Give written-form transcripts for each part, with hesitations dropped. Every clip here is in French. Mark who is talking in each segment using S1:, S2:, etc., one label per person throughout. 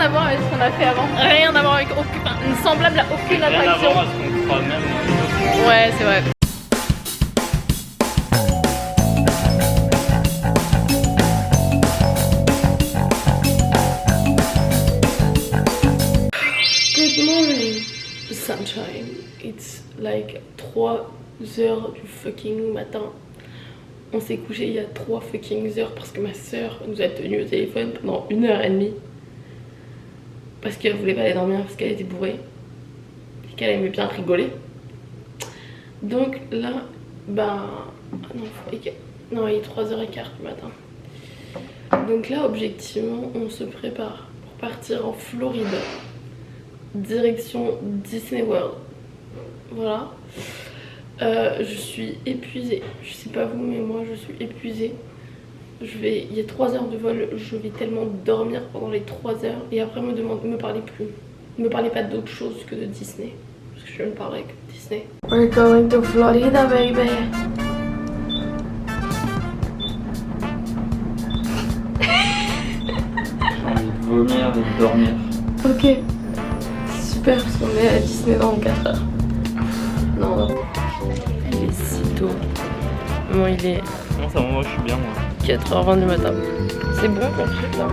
S1: à voir avec ce qu'on a fait avant. Rien à voir avec aucune, semblable à aucune attraction.
S2: Rien à voir avec ce qu'on fera même.
S1: Ouais, c'est vrai. Good morning, sunshine. It's like 3 heures du fucking matin. On s'est couché il y a 3 fucking heures parce que ma soeur nous a tenu au téléphone pendant 1h30. Parce qu'elle voulait pas aller dormir parce qu'elle était bourrée. Et qu'elle aimait bien rigoler. Donc là, bah... non, il est 3h15 du matin. Donc là, objectivement, on se prépare pour partir en Floride. Direction Disney World. Voilà. Je suis épuisée. Je sais pas vous, mais moi je suis épuisée. Il y a 3 heures de vol. Je vais tellement dormir pendant les 3 heures. Et après me parlez plus. Ne me parlez pas d'autre chose que de Disney. Parce que je ne parlerai que de Disney. We're going to Florida, baby.
S2: J'ai envie de vomir et de dormir.
S1: Ok. Super, parce qu'on est à Disney dans 4 heures. Non. Il est si tôt. Bon, il est...
S2: Non, ça va, moi je suis bien, moi.
S1: 4h20 du matin. C'est bon pour tout là.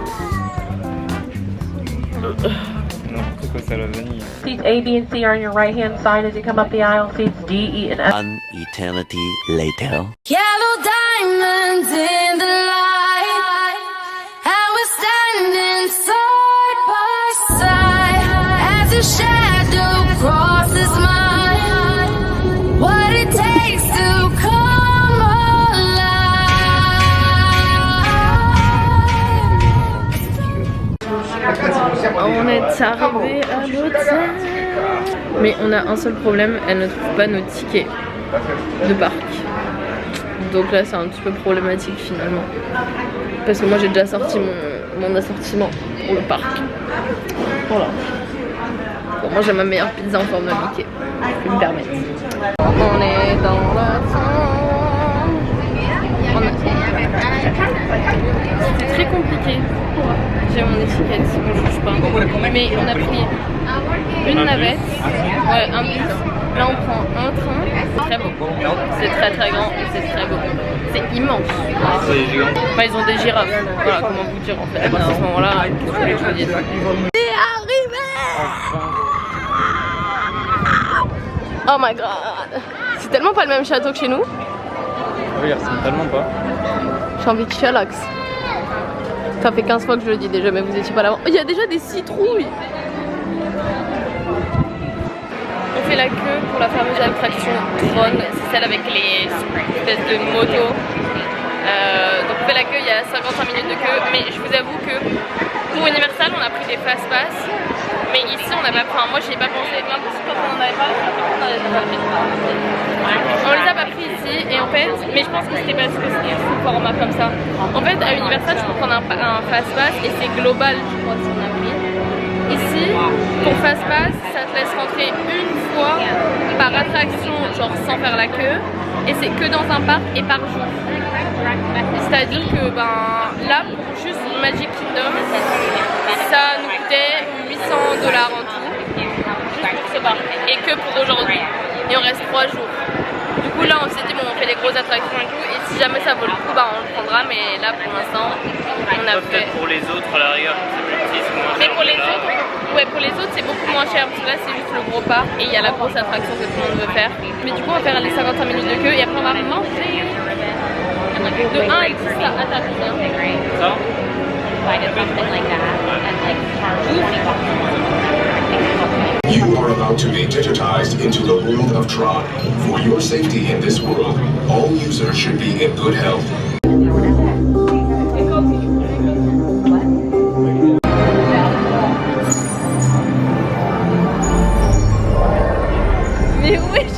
S2: N'importe quoi, c'est à la vanille.
S3: Seats A, B, and C are on your right-hand side as you come up the aisle. Seats D, E, and F.
S4: An eternity later.
S5: Yellow diamonds in the light, and we're standing side by side as a shadow crosses mine. What it takes to come alive.
S1: On est arrivé à l'hôtel. Mais on a un seul problème, elle ne trouve pas nos tickets de parc. Donc là c'est un petit peu problématique finalement. Parce que moi j'ai déjà sorti mon assortiment pour le parc. Voilà. Pour moi j'ai ma meilleure pizza en forme de Mickey. Je peux me permettre. On est dans la C'était très compliqué. J'ai mon étiquette, on ne juge pas. Mais on a pris une navette, ouais, un bus. Là on prend un train, c'est très beau. C'est très très grand et c'est très beau. C'est immense.
S2: C'est gigant.
S1: Enfin, ils ont des girafes. Voilà, comment vous dire en fait. À ce moment-là, qu'est-ce que vous voulez que je vous dise ? C'est arrivé! Oh my god! C'est tellement pas le même château que chez nous.
S2: Oui, il ressemble tellement pas.
S1: J'ai envie de chialax. Ça fait 15 fois que je le dis déjà, mais vous étiez pas là. Il y a déjà des citrouilles. On fait la queue pour la fameuse attraction Tron, c'est celle avec les espèces de motos. Donc on fait la queue, il y a 55 minutes de queue, mais je vous avoue que pour Universal on a pris des fast pass, mais ici on n'a pas, enfin moi j'y ai pas pensé, l'impossible quand on en avait pas, on les a pas pris ici et en fait, mais je pense que c'était parce que c'était un format comme ça. En fait à Universal je peux prendre un fast pass et c'est global je crois si on a pris. Ici, pour fast pass, ça te laisse rentrer une fois par attraction, genre sans faire la queue, et c'est que dans un parc et par jour. C'est-à-dire que ben là, pour juste Magic Kingdom, ça nous coûtait $800 en tout, juste pour ce parc, et que pour aujourd'hui. Et on reste 3 jours. Du coup là on s'est dit bon on fait des grosses attractions et tout, et si jamais ça vaut le coup bah on le prendra, mais là pour l'instant on a fait...
S2: Peut-être pour les autres à l'arrière, c'est plus petit, c'est moins cher.
S1: Mais pour les autres, ouais, pour les autres c'est beaucoup moins cher parce que là c'est juste le gros parc et il y a la grosse attraction que tout le monde veut faire. Mais du coup on va faire les 55 minutes de queue et après on va manger. De 1 à 10 là, à ta combien?
S2: Ça
S6: You are about to be digitized into the world of Tron. For your safety in this world, all users should be in good health.
S1: Mais wesh!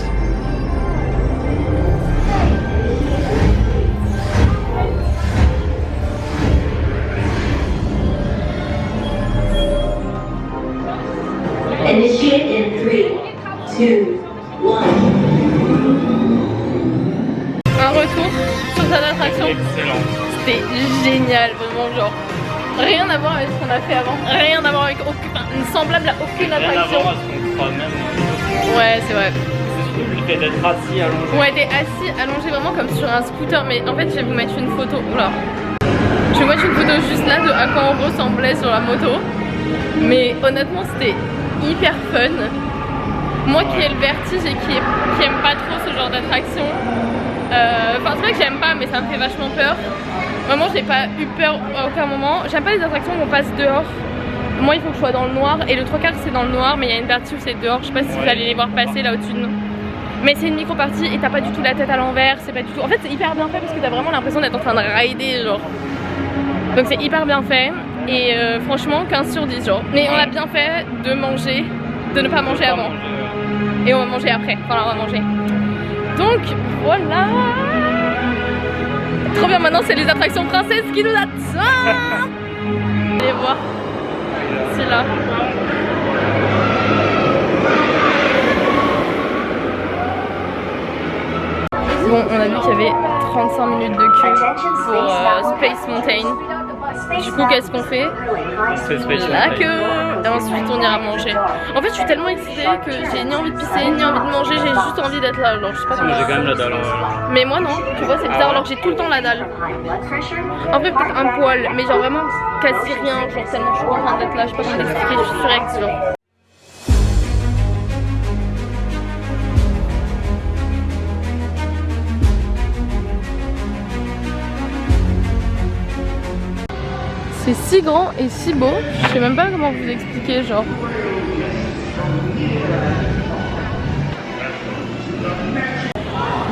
S7: Initiate in 3, 2, 1.
S1: Un retour sur cette attraction.
S2: excellent.
S1: C'était génial, vraiment genre rien à voir avec ce qu'on a fait avant. Rien à voir avec avec semblable à aucune
S2: Rien à
S1: attraction.
S2: voir à ce qu'on croit même.
S1: Ouais, c'est vrai.
S2: C'est surtout le fait d'être assis allongé.
S1: Ouais, t'es assis, allongé vraiment comme sur un scooter. Mais en fait, je vais vous mettre une photo. Oula. Je vais vous mettre une photo juste là de à quoi on ressemblait sur la moto. Mais honnêtement, c'était hyper fun. Moi qui ai le vertige et qui aime pas trop ce genre d'attraction. Enfin, c'est vrai que j'aime pas, mais ça me fait vachement peur. Vraiment, j'ai pas eu peur à aucun moment. J'aime pas les attractions où on passe dehors. Moi, il faut que je sois dans le noir. Et le 3/4 c'est dans le noir, mais il y a une partie où c'est dehors. Je sais pas si vous allez les voir passer là au-dessus de nous. Mais c'est une micro-partie et t'as pas du tout la tête à l'envers. C'est pas du tout. En fait, c'est hyper bien fait parce que t'as vraiment l'impression d'être en train de rider, genre. Donc, c'est hyper bien fait. Et franchement, 15 sur 10, genre. Mais on a bien fait de manger, de ne pas manger avant. Et on va manger après. Enfin, on va manger. Donc, voilà. Trop bien, maintenant c'est les attractions françaises qui nous attendent. Allez voir. C'est là. Bon, on a vu qu'il y avait 35 minutes de queue pour Space Mountain. Du coup, qu'est-ce qu'on fait? La queue. Et ensuite, on ira manger. En fait, je suis tellement excitée que j'ai ni envie de pisser, ni envie de manger. J'ai juste envie d'être là. Alors, je sais pas comment.
S2: J'ai quand même la dalle.
S1: Mais moi, non. Tu vois, c'est bizarre alors que j'ai tout le temps la dalle. En fait, peut-être un poil. Mais genre vraiment quasi rien. Genre tellement je suis en train d'être là. Je sais pas comment t'expliquer. Je suis surex, genre. C'est si grand et si beau, je sais même pas comment vous expliquer, genre.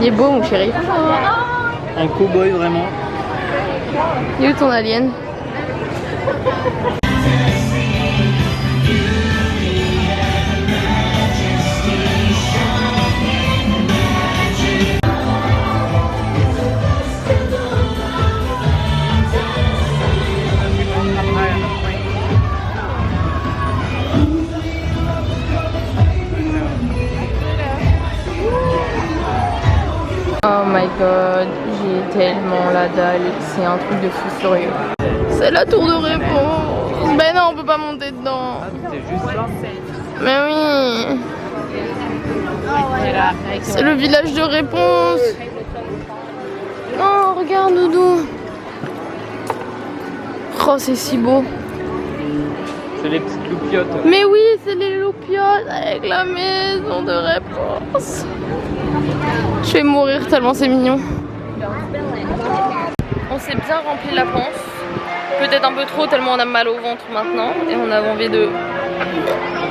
S1: Il est beau mon chéri.
S2: Un cow-boy vraiment.
S1: Il est où ton alien? Oh my god, j'ai tellement la dalle, c'est un truc de fou furieux. C'est la tour de réponse. Ben non, on peut pas monter dedans. Mais oui. C'est le village de réponse. Oh, regarde Doudou. Oh, c'est si beau.
S2: C'est les petites loupiottes.
S1: Mais oui, c'est les loupiottes avec la maison de réponse. Je vais mourir tellement c'est mignon. On s'est bien rempli la panse. Peut-être un peu trop tellement on a mal au ventre maintenant. Et on a envie de...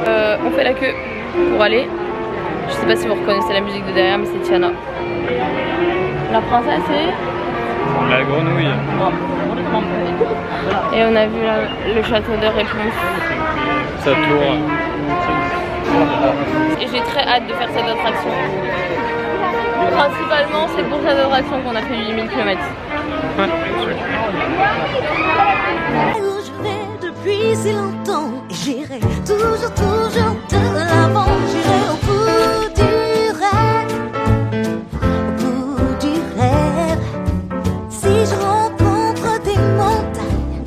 S1: on fait la queue pour aller. Je sais pas si vous reconnaissez la musique de derrière, mais c'est Tiana. La princesse et...
S2: La grenouille.
S1: Et on a vu le château de réponse.
S2: Sa tour.
S1: Et j'ai très hâte de faire cette attraction. Principalement, c'est pour cette attraction qu'on a fait 8000 km.
S8: Où je vais depuis si longtemps, j'irai toujours, toujours de l'avant. J'irai au bout du rêve, au bout du rêve. Si je rencontre des montagnes,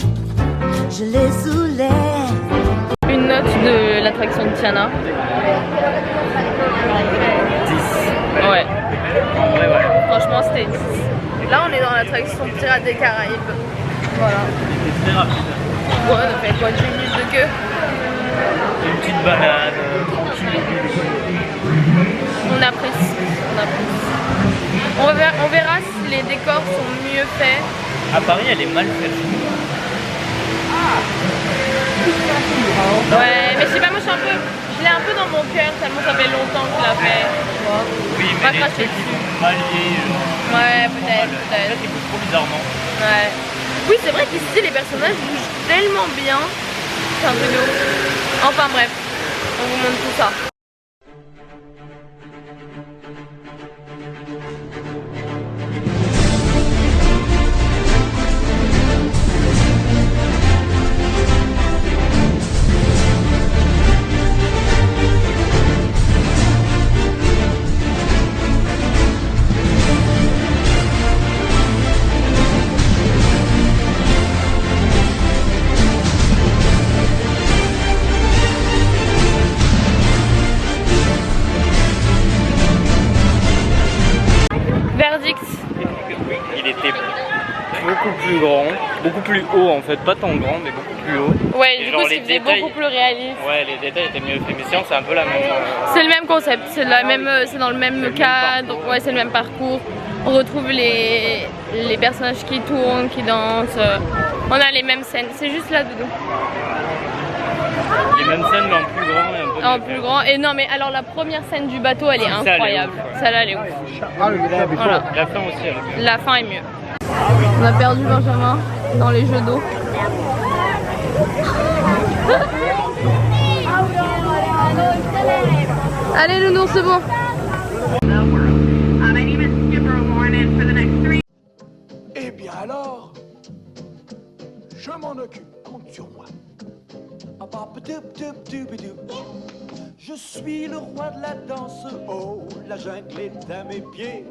S8: je les soulève.
S1: Une note de l'attraction de Tiana. 10. Ouais. Franchement, c'était 10. Là, on est dans l'attraction Pirates des Caraïbes. Voilà.
S2: C'était très rapide.
S1: Ouais, on a fait quoi, 10 minutes de queue?
S2: Une petite balade, tranquille.
S1: On apprécie. On verra si les décors sont mieux faits.
S2: À Paris, elle est mal faite.
S1: Ouais, mais je sais pas, moi je l'ai un peu dans mon cœur tellement ça fait longtemps que je l'ai fait, tu vois.
S2: Oui, mais
S1: Pas
S2: les
S1: cracher
S2: trucs qui
S1: dessus.
S2: sont mal liés.
S1: Ouais, peut-être.
S2: Là, ils bougent trop bizarrement.
S1: Ouais. Oui, c'est vrai qu'ici les personnages bougent tellement bien. C'est un truc de ouf. Enfin bref, on vous montre tout ça.
S2: plus haut en fait, pas tant grand mais beaucoup plus haut.
S1: Ouais,
S2: Et
S1: du
S2: genre
S1: coup,
S2: les
S1: ce qui faisait
S2: détails-
S1: beaucoup plus réaliste.
S2: Ouais, les détails étaient mieux faits, mais sinon c'est un peu la même.
S1: C'est le même concept, c'est la même, c'est dans le même
S2: même
S1: cadre,
S2: parcours.
S1: ouais, c'est le même parcours. On retrouve les personnages qui tournent, qui dansent. On a les mêmes scènes, c'est juste là dedans.
S2: Les mêmes scènes mais en plus grand et un peu
S1: En
S2: mieux
S1: plus
S2: fait.
S1: grand. Et non, mais alors la première scène du bateau, elle est
S2: Ça, elle est
S1: incroyable.
S2: ouf, ouais.
S1: Celle-là, elle est ouf. Voilà.
S2: La fin aussi elle est bien.
S1: La fin est mieux. On a perdu Benjamin dans les jeux d'eau. Allez, Nounours, c'est bon.
S9: Eh bien alors, je m'en occupe, compte sur moi. Je suis le roi de la danse, oh, la jungle est à mes pieds.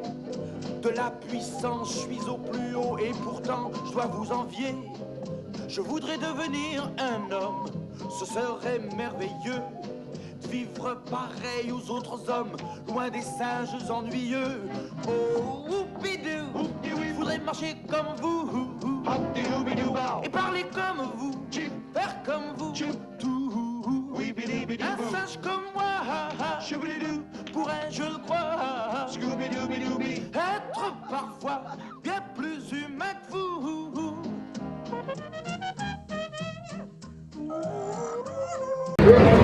S9: De la puissance, je suis au plus haut et pourtant je dois vous envier. Je voudrais devenir un homme, ce serait merveilleux. De vivre pareil aux autres hommes, loin des singes ennuyeux. Oh, oupidou, je voudrais marcher comme vous, et parler comme vous, faire comme vous, un singe comme moi, pourrais je le crois, être parfois bien plus humain que vous.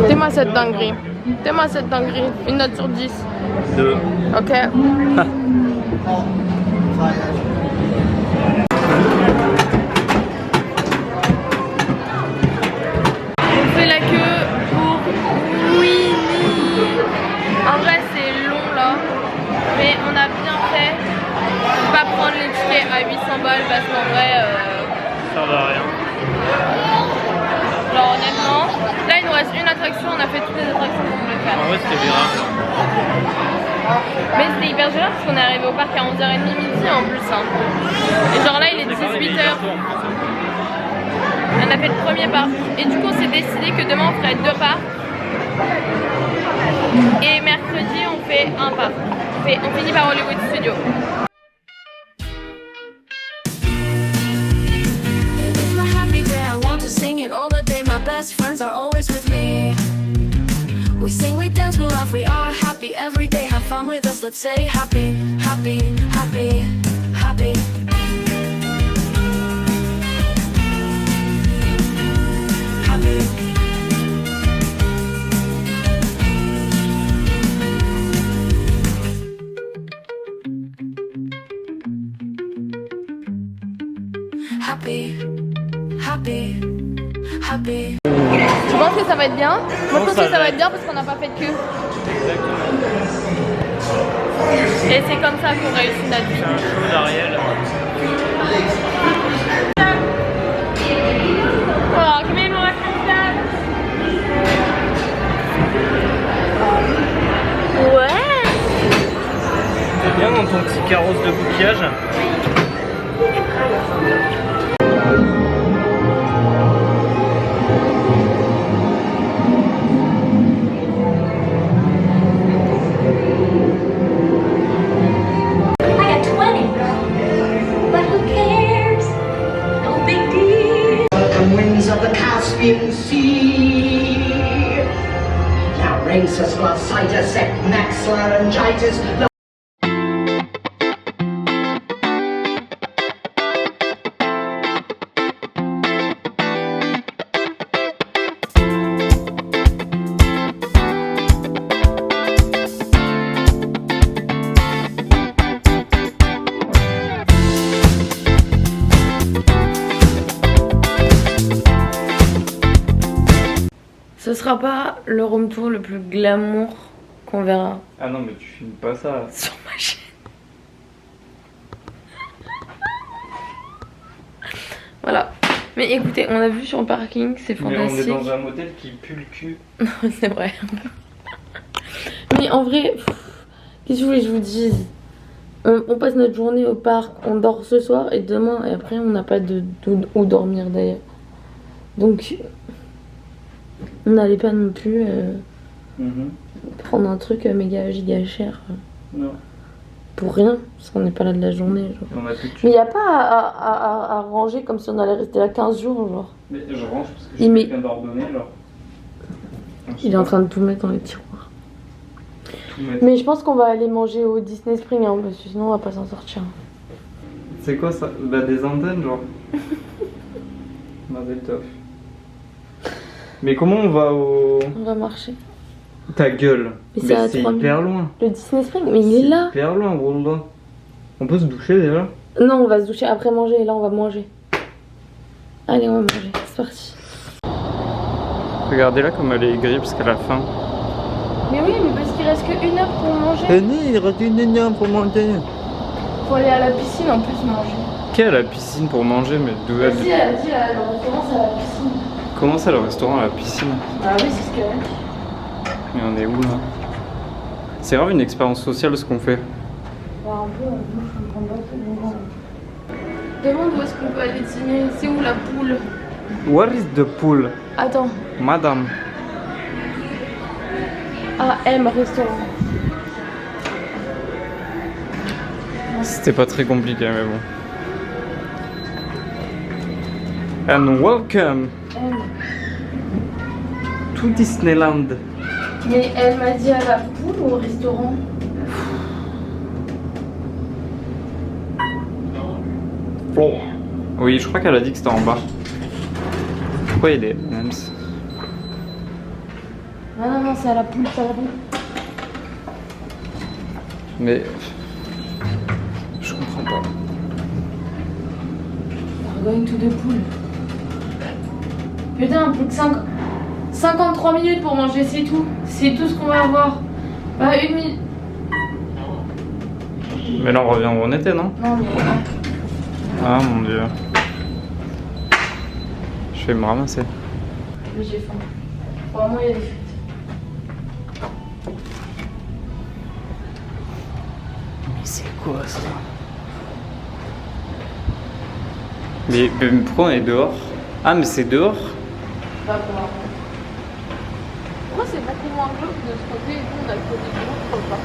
S1: T'es-moi cette dinguerie. T'es-moi cette dinguerie. Une note sur 10.
S2: 2.
S1: Ok. On fait la queue pour Winnie. En vrai, c'est long là. Mais on a bien fait de pas prendre les tickets à 800 balles parce qu'en vrai.
S2: Ça va rien.
S1: Genre honnêtement, là il nous reste une attraction, on a fait toutes les attractions qu'on voulait faire.
S2: En vrai c'était bien.
S1: Mais c'était hyper gênant parce qu'on est arrivé au parc à 11h30 midi en plus. Hein. Et genre là il est 18h. On a fait le premier parc. Et du coup on s'est décidé que demain on ferait 2 parcs. Et mercredi on fait un parc. On finit par Hollywood Studios.
S5: Sing it all the day, my best friends are always with me. We sing, we dance, we laugh, we are happy every day. Have fun with us, let's say happy, happy, happy, happy. Happy. Happy, happy. Happy.
S1: Tu penses que ça va être bien? Moi je pense que ça va être bien parce qu'on n'a pas fait de queue. Et c'est comme ça qu'on réussit notre vie.
S2: C'est un show d'Ariel.
S1: Oh, give me more cristal. Ouais.
S2: T'es bien dans ton petit carrosse de bouquillage.
S10: Of the Caspian Sea. Now rhesus, glossitis, neck laryngitis.
S1: Ce sera pas le room tour le plus glamour qu'on verra
S2: Ah non mais tu filmes pas ça.
S1: sur ma chaîne. Voilà. Mais écoutez, on a vu sur le parking, c'est
S2: Mais on est
S1: fantastique.
S2: dans un modèle qui pue le cul.
S1: C'est vrai. Mais en vrai, qu'est-ce que vous voulez que je vous dise? On passe notre journée au parc, on dort ce soir et demain, et après on n'a pas où dormir d'ailleurs. Donc, on n'allait pas non plus prendre un truc méga giga cher.
S2: Non.
S1: pour rien, parce qu'on n'est pas là de la journée. Genre.
S2: On a plus de
S1: Mais il n'y a pas à ranger comme si on allait rester là 15 jours, genre.
S2: Mais je range parce que je suis quelqu'un d'ordonné, genre.
S1: Il est en train de tout mettre dans les tiroirs. Mais je pense qu'on va aller manger au Disney Spring, hein, parce que sinon on va pas s'en sortir.
S2: C'est quoi ça? Bah des antennes, genre. Mazel tov. Mais comment on va au...
S1: On va marcher.
S2: Ta gueule. Mais c'est hyper loin.
S1: Le Disney Spring, mais il est là.
S2: Hyper loin, Wallah. On peut se doucher déjà?
S1: Non, on va se doucher après manger et là on va manger. Allez, on va manger, c'est parti.
S2: Regardez là comme elle est aigrie parce qu'elle a faim.
S1: Mais oui, mais parce qu'il reste que 1 heure pour manger.
S2: Non, il reste 1 heure pour manger.
S1: Faut aller à la piscine en plus manger.
S2: Qui est à la piscine pour manger? Mais d'où elle...
S1: Si, elle a dit le restaurant c'est à la piscine.
S2: Comment ça le restaurant à la piscine?
S1: Ah oui, c'est ce qu'elle a dit.
S2: Mais on est où là? C'est grave une expérience sociale ce qu'on fait.
S1: Bah, un peu, je comprends pas trop. Demande où est-ce qu'on peut aller dîner. C'est où la poule?
S2: Where is the pool?
S1: Attends.
S2: Madame.
S1: AM restaurant.
S2: C'était pas très compliqué mais bon. And welcome to Disneyland.
S1: Mais elle m'a dit à la poule ou au restaurant?
S2: Oui, je crois qu'elle a dit que c'était en bas. Pourquoi il y a des M&M's?
S1: Non, c'est à la poule, c'est à la poule.
S2: Mais... je comprends pas.
S1: We're going to the pool. Putain, plus que 53 minutes pour manger, c'est tout. C'est tout ce qu'on va avoir. Bah, 1 minute.
S2: Mais là on revient où on était, non?
S1: Non, mais...
S2: Ah mon dieu. Je vais me ramasser.
S1: Mais j'ai faim. Vraiment, il y a des frites.
S2: Mais c'est quoi ça? Mais pourquoi on est dehors? Ah mais c'est dehors?
S1: Pas pour moi. Pourquoi c'est beaucoup moins glauque de ce côté et nous on a le côté de l'autre pas?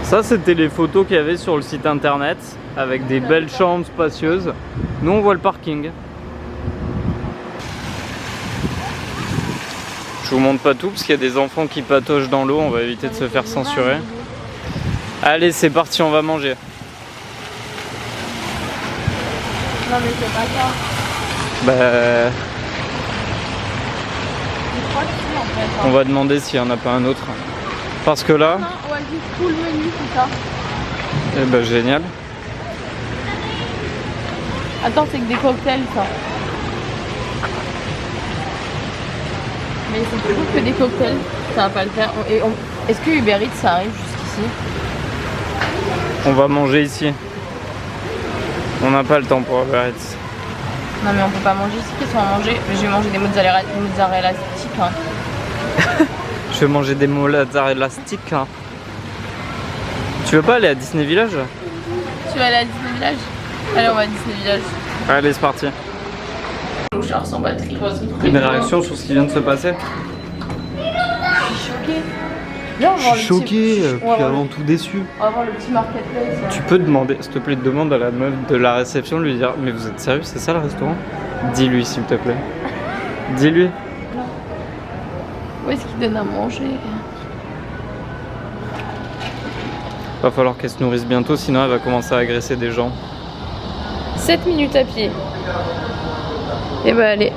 S2: Ça c'était les photos qu'il y avait sur le site internet avec des belles chambres spacieuses. Nous on voit le parking. Je vous montre pas tout parce qu'il y a des enfants qui patochent dans l'eau, on va éviter de se faire censurer. Allez c'est parti, on va manger.
S1: Non mais c'est pas ça.
S2: Bah...
S1: Je crois que si en fait.
S2: On va demander s'il n'y en a pas un autre. Parce que là...
S1: Non, on va juste tout le menu, tout ça.
S2: Eh ben génial.
S1: Attends, c'est que des cocktails ça. Mais c'est toujours que des cocktails, ça va pas le faire. Est-ce que Uber Eats ça arrive jusqu'ici?
S2: On va manger ici. On n'a pas le temps pour Uber Eats.
S1: Non mais on peut pas manger ici, qu'est-ce qu'on va manger? Je vais manger des mozzarella sticks. Hein.
S2: Je vais manger des mozzarella sticks. Hein. Tu veux pas aller à Disney Village?
S1: Tu vas aller à Disney Village? Allez, on va à Disney Village.
S2: Allez, c'est parti.
S1: Mouchard sans batterie.
S2: Une réaction sur ce qui vient de se passer?
S1: Je suis choquée.
S2: Je suis choquée, puis avant tout déçu.
S1: On va voir le petit marketplace.
S2: Tu peux demander, s'il te plaît, demande à la meuf de la réception de lui dire mais vous êtes sérieux, c'est ça le restaurant? Dis-lui s'il te plaît. Dis-lui.
S1: Où est-ce qu'il donne à manger?
S2: Va falloir qu'elle se nourrisse bientôt, sinon elle va commencer à agresser des gens.
S1: 7 minutes à pied. Et bah allez.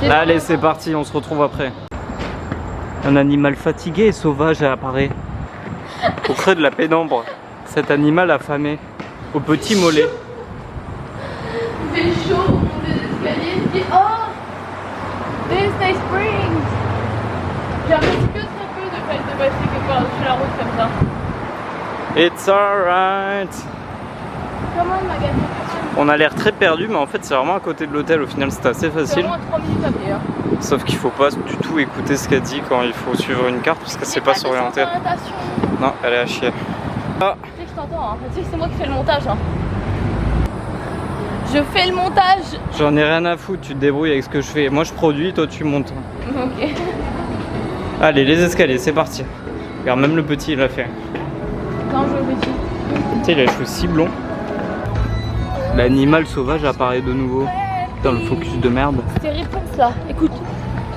S2: Allez, c'est parti, on se retrouve après. Un animal fatigué et sauvage apparaît au creux de la pénombre. Cet animal affamé, au petit mollet.
S1: Il fait chaud, on monte des escaliers, il dit oh Disney Springs. J'apprécie que très peu de fait de passer quelque part sur la route comme ça.
S2: It's alright.
S1: Comment magasin?
S2: On a l'air très perdu, mais en fait c'est vraiment à côté de l'hôtel. Au final c'était assez
S1: C'est
S2: facile.
S1: vraiment 3 minutes à pied.
S2: Sauf qu'il faut pas du tout écouter ce qu'elle dit quand il faut suivre une carte parce qu'elle sait pas s'orienter. Non, elle est à chier. Ah.
S1: Tu sais que je t'entends, hein. Tu sais que c'est moi qui fais le montage. Hein. Je fais le montage.
S2: J'en ai rien à foutre, tu te débrouilles avec ce que je fais. Moi je produis, toi tu montes.
S1: Ok.
S2: Allez, les escaliers, c'est parti. Regarde, même le petit il l'a fait.
S1: Quand je veux petit.
S2: Tu sais, il a les cheveux si blonds. L'animal sauvage apparaît de nouveau. Dans le focus de merde.
S1: C'était réponse là, écoute.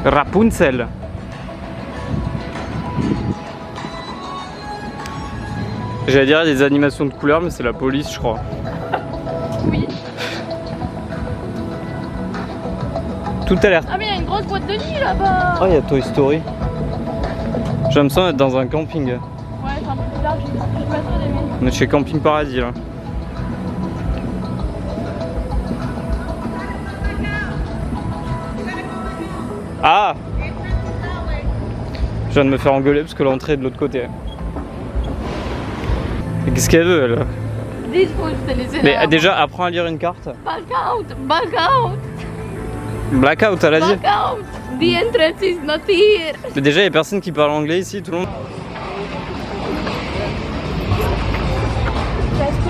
S2: Rapunzel. J'allais dire des animations de couleurs, mais c'est la police, je crois.
S1: Oui.
S2: Tout a l'air.
S1: Ah mais il y a une grosse boîte de nuit là-bas.
S2: Oh, il y a Toy Story. J'ai l'impression d'être dans un camping.
S1: Ouais, c'est un peu bizarre, j'ai pas trop aimé.
S2: On est chez Camping Paradis là. Ah! Je viens de me faire engueuler parce que l'entrée est de l'autre côté. Mais qu'est-ce qu'elle veut elle? Mais déjà apprends à lire une carte.
S1: Back out, back out,
S2: Blackout, elle a dit.
S1: back out. The entrance is not here.
S2: Mais déjà il y a personne qui parle anglais ici, tout le monde.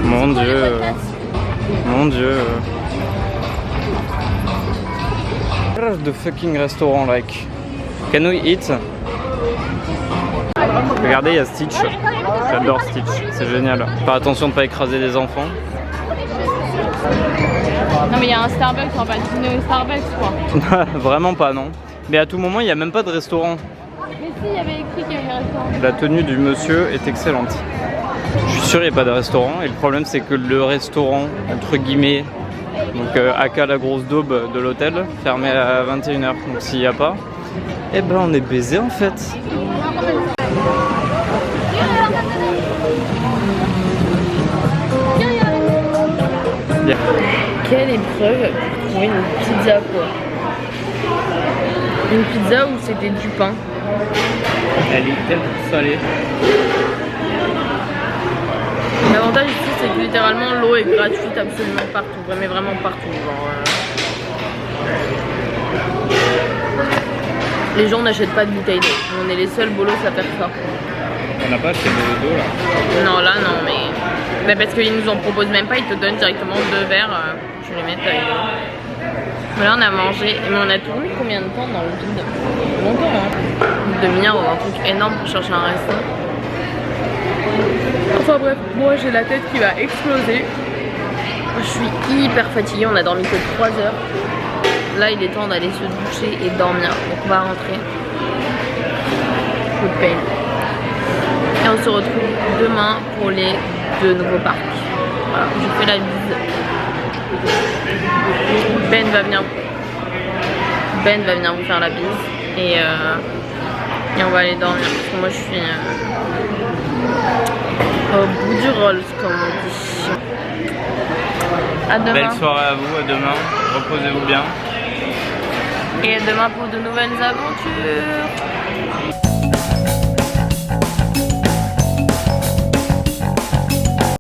S2: Mon Dieu. Mon Dieu. The fucking restaurant like. Can we eat? Regardez, il y a Stitch. J'adore Stitch, c'est génial. Faire attention de ne pas écraser des enfants.
S1: Non mais il y a un Starbucks, on va dîner au Starbucks quoi.
S2: Vraiment pas, non. Mais à tout moment, il n'y a même pas de restaurant.
S1: Mais si, il y avait écrit qu'il y avait un restaurant.
S2: La tenue du monsieur est excellente. Je suis sûr qu'il n'y a pas de restaurant. Et le problème, c'est que le restaurant, entre guillemets, donc aka la grosse daube de l'hôtel, fermé à 21h. Donc s'il n'y a pas, eh ben on est baisé en fait. Yeah.
S1: Quelle épreuve pour trouver une pizza quoi. Une pizza où c'était du pain.
S2: Elle est tellement salée.
S1: L'avantage ici c'est que littéralement l'eau est gratuite absolument partout, mais vraiment partout. Genre, les gens n'achètent pas de bouteilles d'eau, on est les seuls bolos à faire ça.
S2: On n'a pas acheté d'eau là.
S1: Non là non mais parce qu'ils nous en proposent même pas, ils te donnent directement 2 verres, je vais les mettre avec l'eau. Mais là on a mangé, mais on a tourné combien de temps dans le vide? Longtemps hein. Une demi-heure ou un truc énorme pour chercher un resto. Enfin bref, moi j'ai la tête qui va exploser. Je suis hyper fatiguée, on a dormi que 3 heures. Là il est temps d'aller se doucher et dormir, donc on va rentrer. Coup de peine. Et on se retrouve demain pour les 2 nouveaux parcs. Voilà, je fais la bise. Ben va venir vous faire la bise et on va aller dormir parce que moi je suis au bout du rôle comme on dit. À demain.
S2: Belle soirée à vous, à demain. Reposez-vous bien.
S1: Et à demain pour de nouvelles aventures.